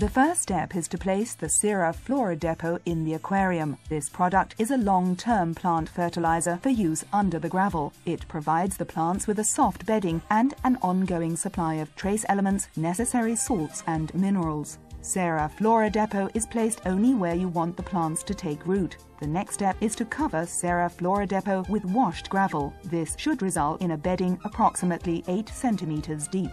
The first step is to place the Sera Flora Depot in the aquarium. This product is a long-term plant fertilizer for use under the gravel. It provides the plants with a soft bedding and an ongoing supply of trace elements, necessary salts and minerals. Sera Flora Depot is placed only where you want the plants to take root. The next step is to cover Sera Flora Depot with washed gravel. This should result in a bedding approximately 8 centimeters deep.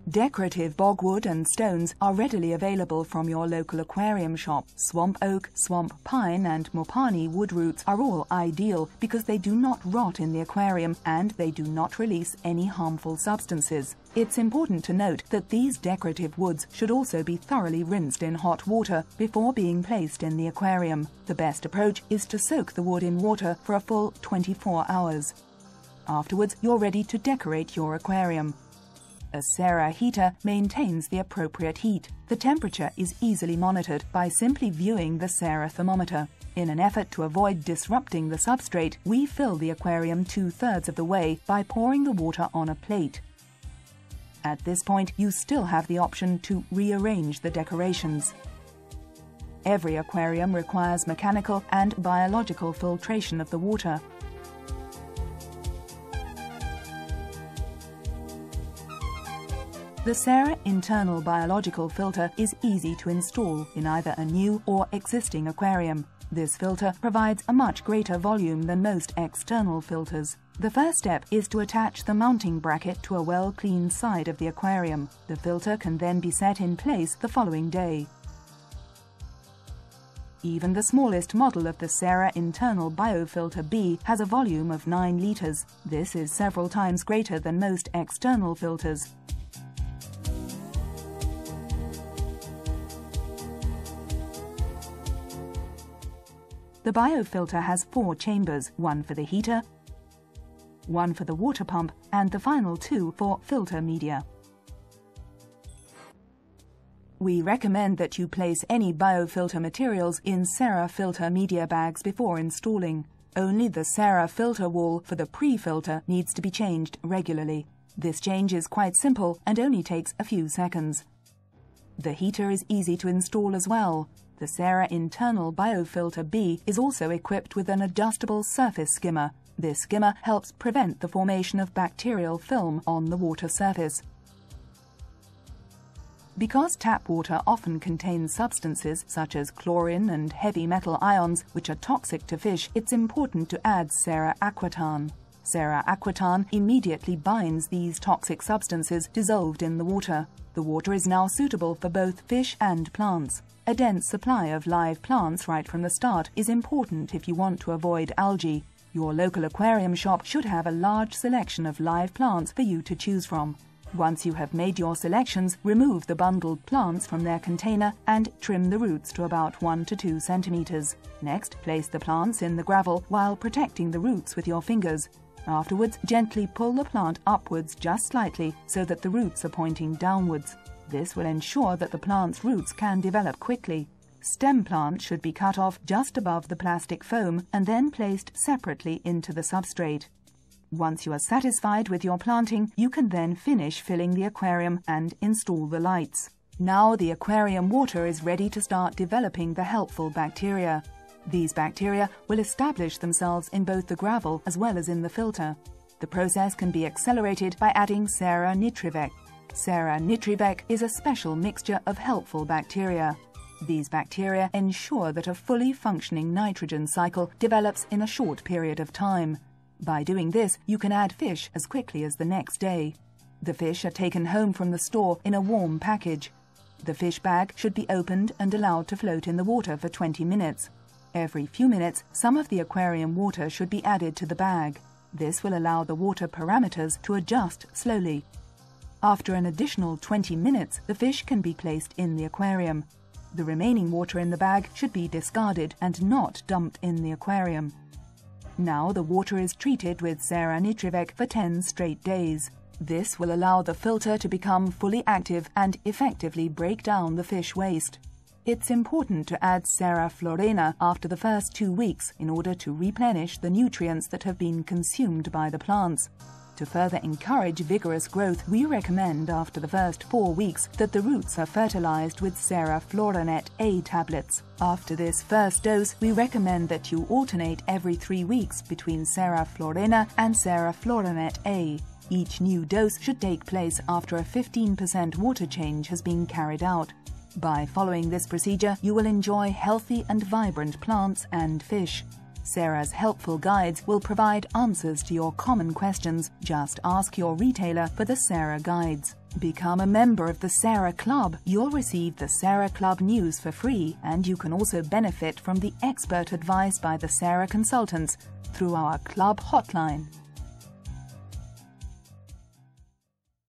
Decorative bogwood and stones are readily available from your local aquarium shop. Swamp oak, swamp pine and mopani wood roots are all ideal because they do not rot in the aquarium and they do not release any harmful substances. It's important to note that these decorative woods should also be thoroughly rinsed in hot water before being placed in the aquarium. The best approach is to soak the wood in water for a full 24 hours. Afterwards, you're ready to decorate your aquarium. A Sera heater maintains the appropriate heat. The temperature is easily monitored by simply viewing the Sera thermometer. In an effort to avoid disrupting the substrate, we fill the aquarium 2/3 of the way by pouring the water on a plate. At this point, you still have the option to rearrange the decorations. Every aquarium requires mechanical and biological filtration of the water. The Sera internal biological filter is easy to install in either a new or existing aquarium. This filter provides a much greater volume than most external filters. The first step is to attach the mounting bracket to a well-cleaned side of the aquarium. The filter can then be set in place the following day. Even the smallest model of the Sera internal biofilter B has a volume of 9 liters. This is several times greater than most external filters. The biofilter has 4 chambers, one for the heater, one for the water pump, and the final 2 for filter media. We recommend that you place any biofilter materials in Sera filter media bags before installing. Only the Sera filter wall for the pre-filter needs to be changed regularly. This change is quite simple and only takes a few seconds. The heater is easy to install as well. The Sera internal biofilter B is also equipped with an adjustable surface skimmer. This skimmer helps prevent the formation of bacterial film on the water surface. Because tap water often contains substances such as chlorine and heavy metal ions which are toxic to fish, it's important to add Sera Aquatan. Sera Aquatan immediately binds these toxic substances dissolved in the water. The water is now suitable for both fish and plants. A dense supply of live plants right from the start is important if you want to avoid algae. Your local aquarium shop should have a large selection of live plants for you to choose from. Once you have made your selections, remove the bundled plants from their container and trim the roots to about 1 to 2 centimeters. Next, place the plants in the gravel while protecting the roots with your fingers. Afterwards, gently pull the plant upwards just slightly so that the roots are pointing downwards. This will ensure that the plant's roots can develop quickly. Stem plants should be cut off just above the plastic foam and then placed separately into the substrate. Once you are satisfied with your planting, you can then finish filling the aquarium and install the lights. Now the aquarium water is ready to start developing the helpful bacteria. These bacteria will establish themselves in both the gravel as well as in the filter. The process can be accelerated by adding Sera Nitrivec. Sera Nitrivec is a special mixture of helpful bacteria. These bacteria ensure that a fully functioning nitrogen cycle develops in a short period of time. By doing this, you can add fish as quickly as the next day. The fish are taken home from the store in a warm package. The fish bag should be opened and allowed to float in the water for 20 minutes. Every few minutes, some of the aquarium water should be added to the bag. This will allow the water parameters to adjust slowly. After an additional 20 minutes, the fish can be placed in the aquarium. The remaining water in the bag should be discarded and not dumped in the aquarium. Now the water is treated with Sera Nitrivec for 10 straight days. This will allow the filter to become fully active and effectively break down the fish waste. It's important to add Sera Florena after the first 2 weeks in order to replenish the nutrients that have been consumed by the plants. To further encourage vigorous growth, we recommend after the first 4 weeks that the roots are fertilized with Sera Floranet A tablets. After this first dose, we recommend that you alternate every 3 weeks between Sera Florina and Sera Floranet A. Each new dose should take place after a 15% water change has been carried out. By following this procedure, you will enjoy healthy and vibrant plants and fish. Sera's helpful guides will provide answers to your common questions. Just ask your retailer for the Sera guides. Become a member of the Sera Club. You'll receive the Sera Club news for free, and you can also benefit from the expert advice by the Sera consultants through our club hotline.